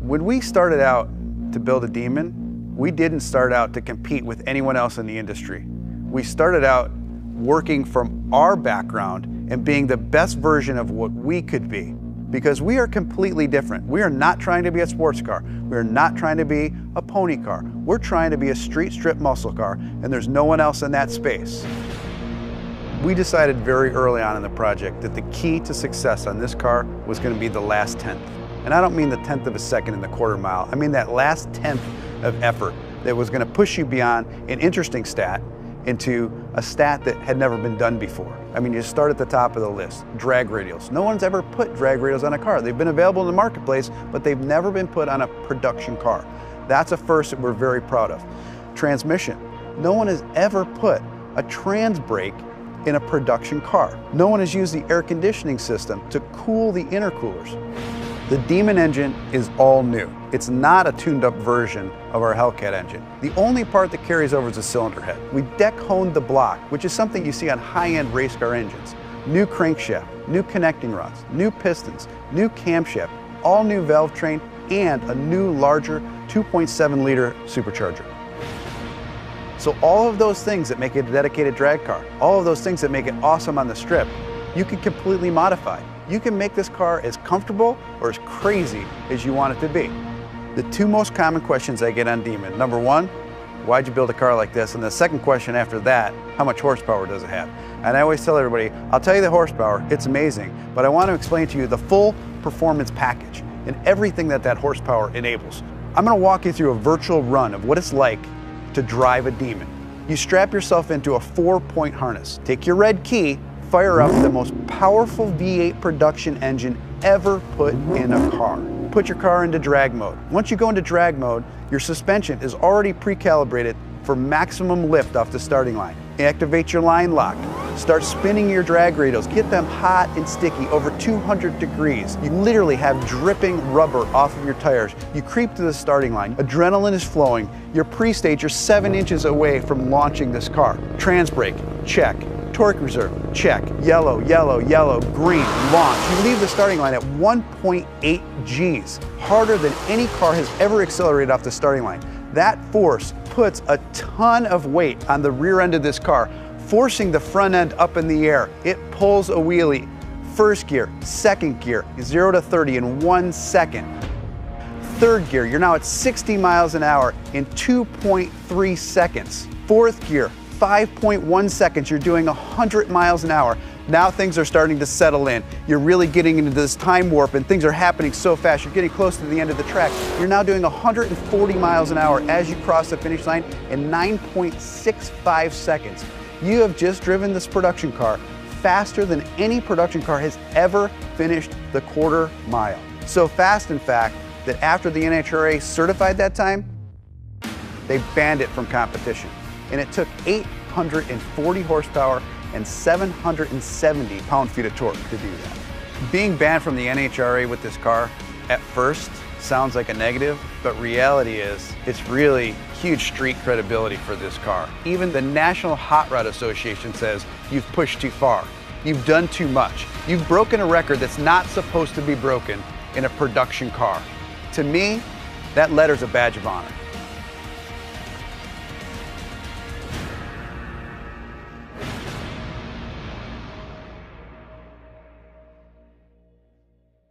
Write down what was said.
When we started out to build a Demon, we didn't start out to compete with anyone else in the industry. We started out working from our background and being the best version of what we could be, because we are completely different. We are not trying to be a sports car. We are not trying to be a pony car. We're trying to be a street strip muscle car, and there's no one else in that space. We decided very early on in the project that the key to success on this car was going to be the last tenth. And I don't mean the tenth of a second in the quarter mile. I mean that last tenth of effort that was going to push you beyond an interesting stat into a stat that had never been done before. I mean, you start at the top of the list, drag radials. No one's ever put drag radials on a car. They've been available in the marketplace, but they've never been put on a production car. That's a first that we're very proud of. Transmission. No one has ever put a trans brake in a production car. No one has used the air conditioning system to cool the intercoolers. The Demon engine is all new. It's not a tuned up version of our Hellcat engine. The only part that carries over is the cylinder head. We deck honed the block, which is something you see on high-end race car engines. New crankshaft, new connecting rods, new pistons, new camshaft, all new valve train, and a new larger 2.7 liter supercharger. So all of those things that make it a dedicated drag car, all of those things that make it awesome on the strip, you can completely modify. You can make this car as comfortable or as crazy as you want it to be. The two most common questions I get on Demon: number one, why'd you build a car like this? And the second question after that, how much horsepower does it have? And I always tell everybody, I'll tell you the horsepower, it's amazing, but I want to explain to you the full performance package and everything that that horsepower enables. I'm going to walk you through a virtual run of what it's like to drive a Demon. You strap yourself into a 4-point harness, take your red key, fire up the most powerful V8 production engine ever put in a car. Put your car into drag mode. Once you go into drag mode, your suspension is already pre-calibrated for maximum lift off the starting line. Activate your line lock. Start spinning your drag radials. Get them hot and sticky, over 200 degrees. You literally have dripping rubber off of your tires. You creep to the starting line. Adrenaline is flowing. You're pre-stage. You're 7 inches away from launching this car. Trans brake, check. Torque reserve, check. Yellow, yellow, yellow, green, launch. You leave the starting line at 1.8 Gs, harder than any car has ever accelerated off the starting line. That force puts a ton of weight on the rear end of this car, forcing the front end up in the air. It pulls a wheelie. First gear, second gear, 0 to 30 in 1 second. Third gear, you're now at 60 miles an hour in 2.3 seconds. Fourth gear, 5.1 seconds, you're doing 100 miles an hour. Now things are starting to settle in. You're really getting into this time warp and things are happening so fast. You're getting close to the end of the track. You're now doing 140 miles an hour as you cross the finish line in 9.65 seconds. You have just driven this production car faster than any production car has ever finished the quarter mile. So fast, in fact, that after the NHRA certified that time, they banned it from competition. And it took 840 horsepower and 770 pound-feet of torque to do that. Being banned from the NHRA with this car at first sounds like a negative, but reality is it's really huge street credibility for this car. Even the National Hot Rod Association says you've pushed too far. You've done too much. You've broken a record that's not supposed to be broken in a production car. To me, that letter's a badge of honor.